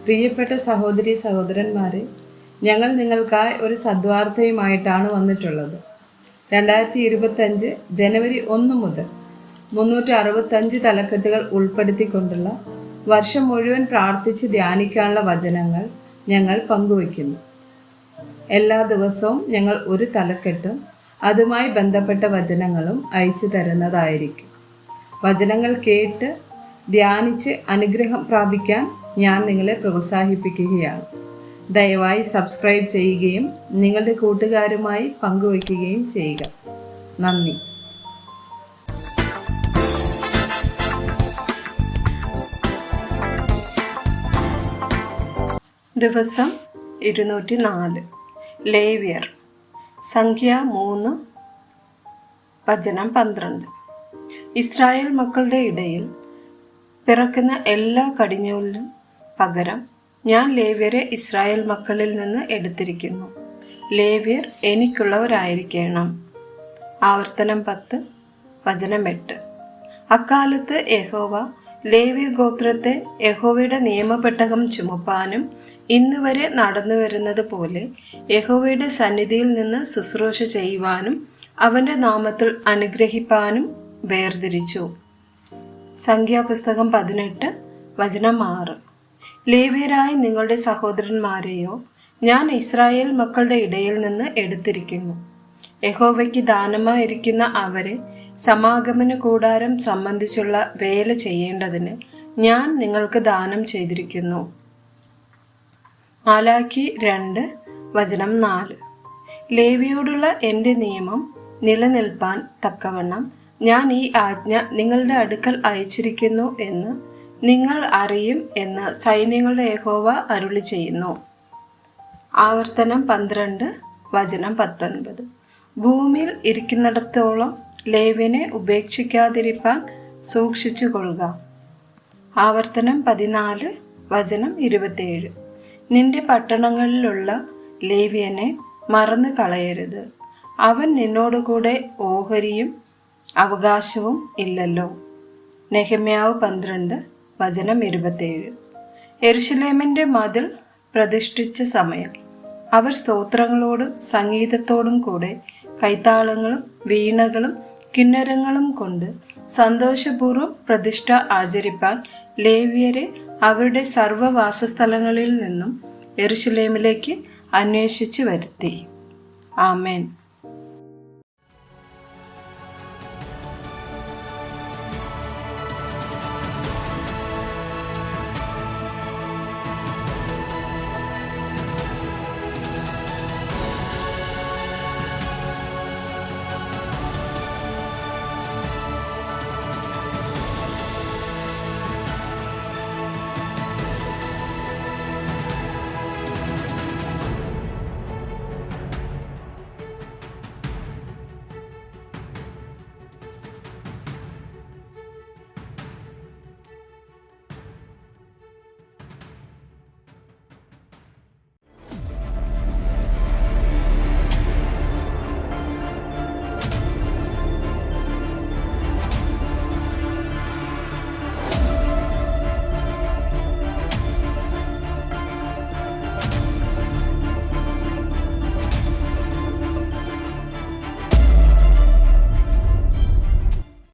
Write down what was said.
പ്രിയപ്പെട്ട സഹോദരി സഹോദരന്മാരെ, ഞങ്ങൾ നിങ്ങൾക്കായി ഒരു സദ്വാർത്തയുമായിട്ടാണ് വന്നിട്ടുള്ളത്. 2025 ജനുവരി 1 മുതൽ 365 തലക്കെട്ടുകൾ ഉൾപ്പെടുത്തിക്കൊണ്ടുള്ള വർഷം മുഴുവൻ പ്രാർത്ഥിച്ച് ധ്യാനിക്കാനുള്ള വചനങ്ങൾ ഞങ്ങൾ പങ്കുവയ്ക്കുന്നു. എല്ലാ ദിവസവും ഞങ്ങൾ ഒരു തലക്കെട്ടും അതുമായി ബന്ധപ്പെട്ട വചനങ്ങളും അയച്ചു തരുന്നതായിരിക്കും. വചനങ്ങൾ കേട്ട് ധ്യാനിച്ച് അനുഗ്രഹം പ്രാപിക്കാൻ ഞാൻ നിങ്ങളെ പ്രോത്സാഹിപ്പിക്കുകയാണ്. ദയവായി സബ്സ്ക്രൈബ് ചെയ്യുകയും നിങ്ങളുടെ കൂട്ടുകാരുമായി പങ്കുവയ്ക്കുകയും ചെയ്യുക. നന്ദി. ദിവസം 204. ലേവ്യർ. സംഖ്യ 3 വചനം 12. ഇസ്രായേൽ മക്കളുടെ ഇടയിൽ പിറക്കുന്ന എല്ലാ കടിഞ്ഞൂലിനും പകരം ഞാൻ ലേവ്യരെ ഇസ്രായേൽ മക്കളിൽ നിന്ന് എടുത്തിരിക്കുന്നു. ലേവ്യർ എനിക്കുള്ളവരായിരിക്കണം. ആവർത്തനം 10 വചനം 8. അക്കാലത്ത് യഹോവ ലേവ്യ ഗോത്രത്തെ യഹോവയുടെ നിയമപെട്ടകം ചുമപ്പാനും ഇന്ന് വരെ നടന്നു വരുന്നത് പോലെ യഹോവയുടെ സന്നിധിയിൽ നിന്ന് ശുശ്രൂഷ ചെയ്യുവാനും അവന്റെ നാമത്തിൽ അനുഗ്രഹിപ്പാനും വേർതിരിച്ചു. സംഖ്യാപുസ്തകം 18 വചനം 6. ലേവ്യരായ നിങ്ങളുടെ സഹോദരന്മാരെയോ ഞാൻ ഇസ്രായേൽ മക്കളുടെ ഇടയിൽ നിന്ന് എടുത്തിരിക്കുന്നു. യഹോവയ്ക്ക് ദാനമായിരിക്കുന്ന അവരെ സമാഗമന കൂടാരം സംബന്ധിച്ചുള്ള വേല ചെയ്യേണ്ടതിന് ഞാൻ നിങ്ങൾക്ക് ദാനം ചെയ്തിരിക്കുന്നു. മാലാഖി 2 വചനം 4. ലേവിയോടുള്ള എൻ്റെ നിയമം നിലനിൽപ്പാൻ തക്കവണ്ണം ഞാൻ ഈ ആജ്ഞ നിങ്ങളുടെ അടുക്കൽ അയച്ചിരിക്കുന്നു എന്ന് നിങ്ങൾ അറിയും എന്ന് സൈന്യങ്ങളുടെ യഹോവ അരുളി ചെയ്യുന്നു. ആവർത്തനം 12 വചനം 19. ഭൂമിയിൽ ഇരിക്കുന്നിടത്തോളം ലേവ്യനെ ഉപേക്ഷിക്കാതിരിപ്പാൻ സൂക്ഷിച്ചു കൊള്ളുക. ആവർത്തനം 14 വചനം 27. നിന്റെ പട്ടണങ്ങളിലുള്ള ലേവ്യനെ മറന്നു കളയരുത്. അവൻ നിന്നോടുകൂടെ ഓഹരിയും അവകാശവും ഇല്ലല്ലോ. നെഹെമ്യാവ് 12 വചനം 27. യെരുശലേമിന്റെ മതിൽ പ്രതിഷ്ഠിച്ച സമയം അവർ സ്തോത്രങ്ങളോടും സംഗീതത്തോടും കൂടെ കൈത്താളങ്ങളും വീണകളും കിന്നരങ്ങളും കൊണ്ട് സന്തോഷപൂർവ്വം പ്രതിഷ്ഠ ആചരിപ്പാൻ ലേവ്യരെ അവരുടെ സർവ്വവാസസ്ഥലങ്ങളിൽ നിന്നും യെരുശലേമിലേക്ക് അന്വേഷിച്ചു വരുത്തി. ആമേൻ.